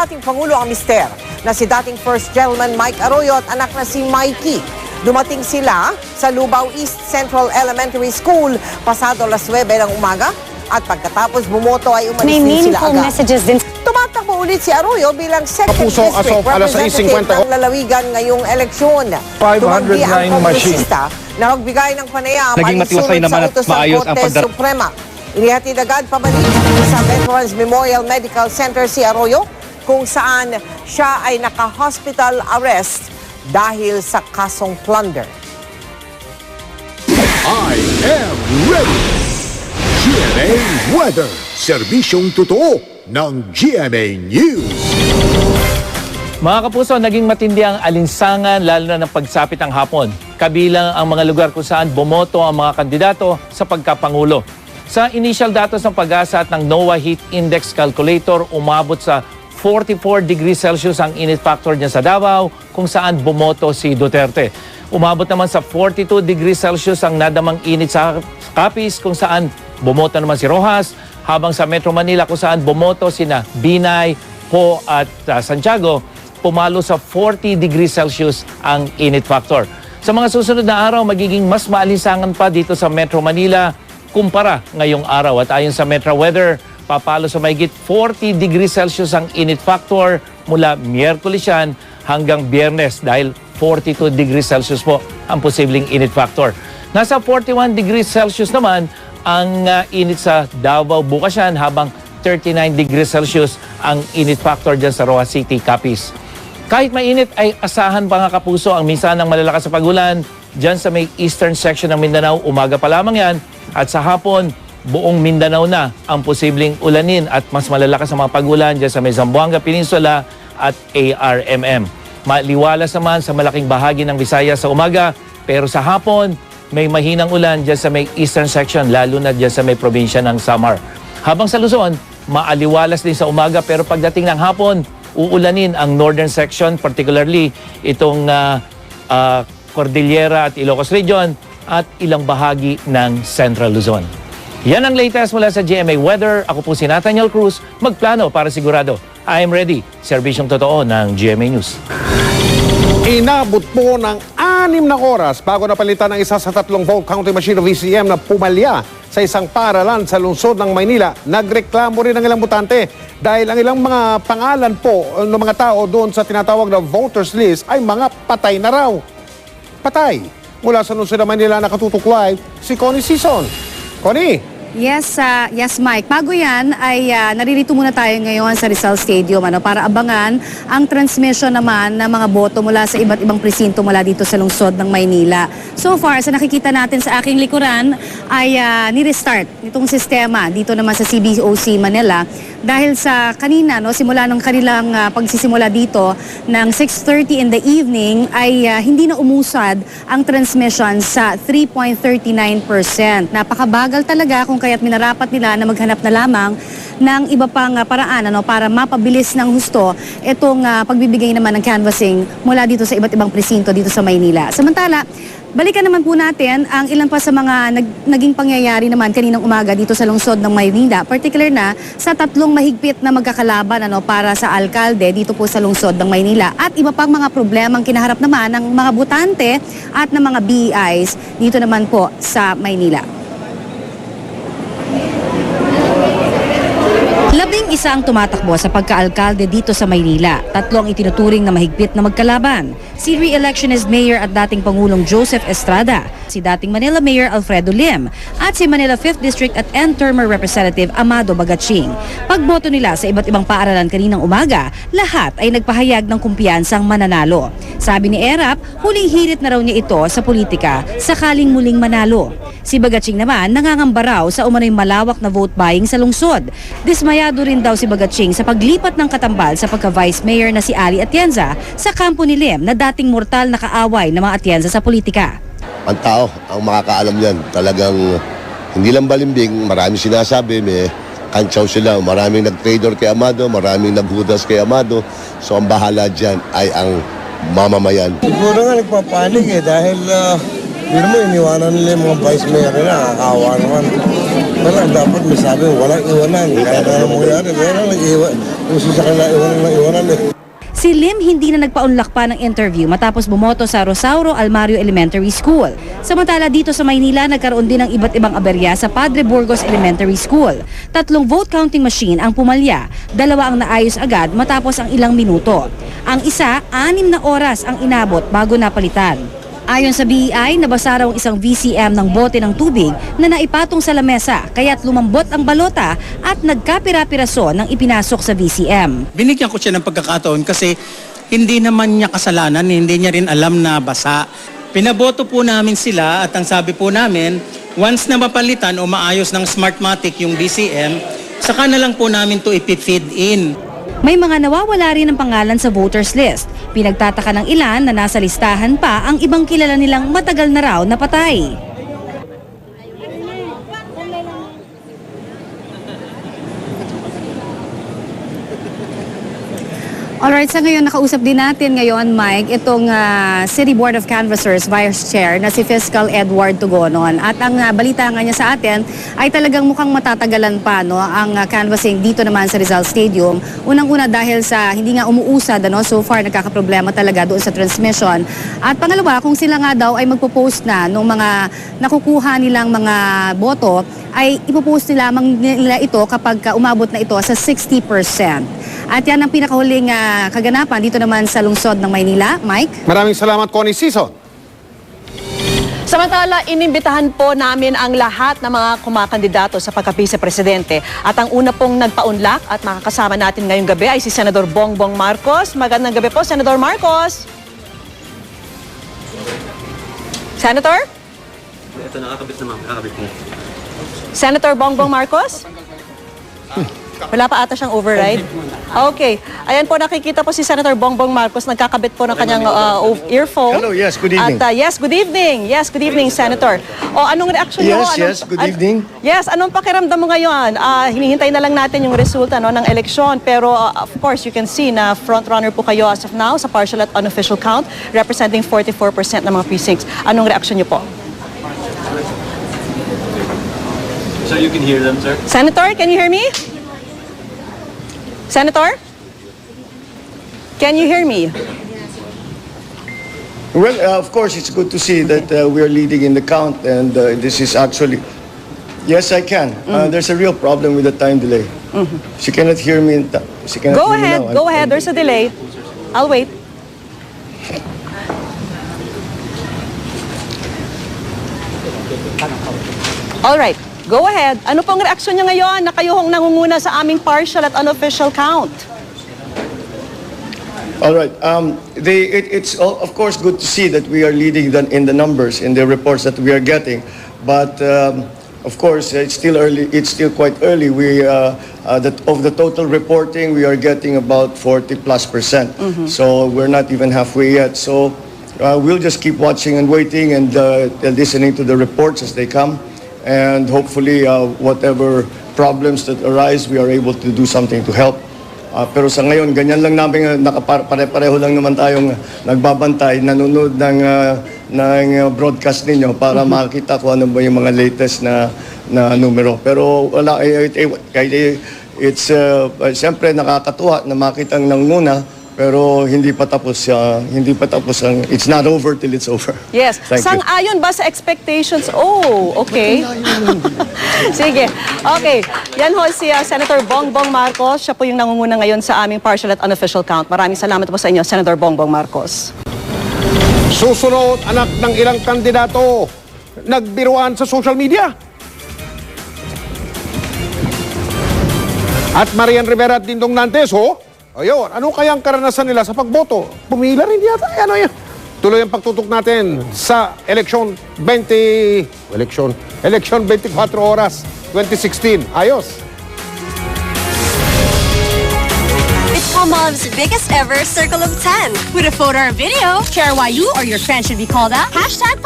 dating Pangulo ang mister na si dating First Gentleman Mike Arroyo at anak na si Mikey. Dumating sila sa Lubao East Central Elementary School pasado alas 9 ng umaga at pagkatapos bumoto ay umalis din sila agad. Tumatakbo ulit si Arroyo bilang second district representative ng lalawigan ngayong eleksyon. 509 machine. Na magbigay ng panayam Naging matiwasay naman at maayos ang Korte Suprema. Inihatid agad pabalik sa Veterans Memorial Medical Center si Arroyo kung saan siya ay naka-hospital arrest dahil sa kasong plunder. I am ready! GMA Weather, serbisyong totoo ng GMA News. Mga kapuso, naging matindi ang alinsangan lalo na ng pagsapit ng hapon. Kabilang ang mga lugar kung saan bumoto ang mga kandidato sa pagkapangulo. Sa initial datos ng Pag-asa at ng NOAA Heat Index Calculator, umabot sa 44 degrees Celsius ang init factor niya sa Davao kung saan bumoto si Duterte. Umabot naman sa 42 degrees Celsius ang nadamang init sa Capiz kung saan bumoto naman si Rojas, habang sa Metro Manila kung saan bumoto sina Binay, Ho at Santiago, pumalo sa 40 degrees Celsius ang init factor. Sa mga susunod na araw, magiging mas maalinsangan pa dito sa Metro Manila kumpara ngayong araw. At ayon sa Metro Weather, papalo sa mahigit 40 degrees Celsius ang init factor mula Miyerkules yan hanggang Biyernes dahil 42 degrees Celsius po ang posibleng init factor. Nasa 41 degrees Celsius naman ang init sa Davao bukas yan habang 39 degrees Celsius ang init factor dyan sa Roa City, Capiz. Kahit mainit ay asahan pa nga kapuso ang minsan ng malalakas sa pagulan dyan sa may eastern section ng Mindanao. Umaga pa lamang yan at sa hapon buong Mindanao na ang posibleng ulanin at mas malalakas sa mga pagulan dyan sa may Zamboanga Peninsula at ARMM. Maliwalas naman sa malaking bahagi ng Visayas sa umaga pero sa hapon may mahinang ulan dyan sa may eastern section lalo na dyan sa may probinsya ng Samar. Habang sa Luzon, maaliwalas din sa umaga pero pagdating ng hapon, uulanin ang northern section, particularly itong Cordillera at Ilocos Region at ilang bahagi ng Central Luzon. Yan ang latest mula sa GMA Weather. Ako po si Nathaniel Cruz, magplano para sigurado. I am ready. Serbisyong totoo ng GMA News. Inabot po ng 6 na oras bago napalitan ng isa sa 3 vote counting machine o VCM na pumalya sa isang paaralan sa lungsod ng Maynila. Nagreklamo rin ang ilang botante dahil ang ilang mga pangalan po ng mga tao doon sa tinatawag na voters list ay mga patay na raw. Patay. Mula sa lungsod ng Maynila nakatutok live si Connie Sison. Connie? Yes, Mike. Bago yan, ay naririto muna tayo ngayon sa Rizal Stadium para abangan ang transmission naman ng mga boto mula sa iba't ibang presinto mula dito sa lungsod ng Maynila. So far, sa nakikita natin sa aking likuran, ay ni-restart itong sistema dito naman sa CBOC Manila dahil sa kanina, simula ng kanilang pagsisimula dito ng 6:30 in the evening ay hindi na umusad ang transmission sa 3.39%. Napakabagal talaga kung kaya't minarapat nila na maghanap na lamang ng iba pang paraan para mapabilis ng husto itong pagbibigay naman ng canvassing mula dito sa iba't ibang presinto dito sa Maynila. Samantala, balikan naman po natin ang ilan pa sa mga naging pangyayari naman kaninang umaga dito sa lungsod ng Maynila, particular na sa 3 mahigpit na magkakalaban para sa alkalde dito po sa lungsod ng Maynila at iba pang mga problemang kinaharap naman ng mga botante at ng mga BEIs dito naman po sa Maynila. 11 ang tumatakbo sa pagka-alkalde dito sa Maynila. 3 ang itinuturing na mahigpit na magkalaban. Si re-electionist Mayor at dating Pangulong Joseph Estrada, si dating Manila Mayor Alfredo Lim, at si Manila 5th District at end-termer Representative Amado Bagaching. Pagboto nila sa iba't ibang paaralan kaninang umaga, lahat ay nagpahayag ng kumpiyansang mananalo. Sabi ni Erap, huling hirit na raw niya ito sa politika sakaling muling manalo. Si Bagaching naman nangangamba raw sa umano'y malawak na vote buying sa lungsod. Dismayado rin daw si Bagaching sa paglipat ng katambal sa pagka-vice mayor na si Ali Atienza sa kampo ni Lim na dating mortal na kaaway ng mga Atienza sa politika. Ang tao ang makakaalam yan. Talagang hindi lang balimbing, maraming sinasabi, may kantsaw sila, maraming nag-trader kay Amado, maraming naghudas kay Amado. So ang bahala dyan ay ang mamamayan. Siguro nga nagpapanig dahil hindi mo iniwanan nila yung mga vice mayor nila, nakakawa naman. Wala, dapat may sabi, walang iwanan. Kaya na mangyari, meron nag-iwan. Kung sa kanila, iwanan eh. Si Lim hindi na nagpaunlak pa ng interview matapos bumoto sa Rosauro Almario Elementary School. Samantala dito sa Maynila, nagkaroon din ng iba't ibang aberya sa Padre Burgos Elementary School. 3 vote counting machine ang pumalya, 2 ang naayos agad matapos ang ilang minuto. Ang isa, 6 na oras ang inabot bago napalitan. Ayon sa BEI, nabasa raw ang isang VCM ng bote ng tubig na naipatong sa lamesa kaya't lumambot ang balota at nagkapira-piraso nang ipinasok sa VCM. Binigyan ko siya ng pagkakataon kasi hindi naman niya kasalanan, hindi niya rin alam na basa. Pinaboto po namin sila at ang sabi po namin, once na mapalitan o maayos ng Smartmatic yung VCM, saka na lang po namin to ipifeed in. May mga nawawala rin ng pangalan sa voters list. Pinagtataka ng ilan na nasa listahan pa ang ibang kilala nilang matagal na raw na patay. Alright, sa ngayon nakausap din natin ngayon, Mike, itong City Board of Canvassers Vice Chair na si Fiscal Edward Tugonon. At ang balita nga niya sa atin ay talagang mukhang matatagalan pa ang canvassing dito naman sa Rizal Stadium. Unang-una dahil sa hindi nga umuusad, so far nagkakaproblema talaga doon sa transmission. At pangalawa, kung sila nga daw ay magpo-post na nung mga nakukuha nilang mga boto, ay ipopost nila ito kapag umabot na ito sa 60%. At yan ang pinakahuling kaganapan dito naman sa lungsod ng Maynila. Mike? Maraming salamat, Connie Sison. Samantala, inimbitahan po namin ang lahat ng mga kumakandidato sa pagka-vice-presidente. At ang una pong nagpaunlak at makakasama natin ngayong gabi ay si Senador Bongbong Marcos. Magandang gabi po, Senador Marcos. Senator? Ito, nakakabit na ma'am. Nakakabit na. Senator Bongbong Marcos? Wala pa ata siyang override? Okay. Ayan po, nakikita po si Senator Bongbong Marcos. Nagkakabit po ng kanyang earphone. Hello, yes, good evening. At yes, good evening. Yes, good evening, Senator. O, anong reaction niyo? Yes, good evening. Yes, anong pakiramdam mo ngayon? Hinihintay na lang natin yung resulta ng eleksyon. Pero of course, you can see na front-runner po kayo as of now sa partial at unofficial count, representing 44% ng mga precincts. Anong reaction niyo po? So you can hear them, sir? Senator, can you hear me? Senator? Can you hear me? Well, of course, it's good to see that we are leading in the count, and this is actually... Yes, I can. There's a real problem with the time delay. She cannot hear me. She cannot Go hear me ahead, now. go ahead. There's a delay. I'll wait. All right, go ahead. Ano pong reaksyon niya ngayon na kayo hong nangunguna sa aming partial at unofficial count? All right. It's of course good to see that we are leading in the numbers in the reports that we are getting, but of course it's still early. It's still quite early. We that of the total reporting we are getting about 40+%. So we're not even halfway yet. So we'll just keep watching and waiting and listening to the reports as they come, and hopefully whatever problems that arise, we are able to do something to help. Pero sa ngayon, ganyan lang namin, pare-pareho lang naman tayong nagbabantay, nanonood ng broadcast ninyo para makita kung ano ba yung mga latest na numero. Pero wala, it's siyempre nakakatuwa na makita ng nanguna, pero hindi pa tapos ang, it's not over till it's over. Yes. Thank you. Sang-ayon ba sa expectations? Oh, okay. Sige. Okay. Yan ho si Senator Bongbong Marcos. Siya po yung nangunguna ngayon sa aming partial at unofficial count. Maraming salamat po sa inyo, Senator Bongbong Marcos. Susunod, anak ng ilang kandidato, nagbiruan sa social media. At Marian Rivera at Dingdong Nantes, ayun, ano kayang karanasan nila sa pagboto? Pumila rin yata. Ano yan? Tuloy ang pagtutok natin sa eleksyon 24 oras 2016. Ayos! It's Palmolive's biggest ever Circle of 10. With a photo or video, share why you or your friend should be called a #.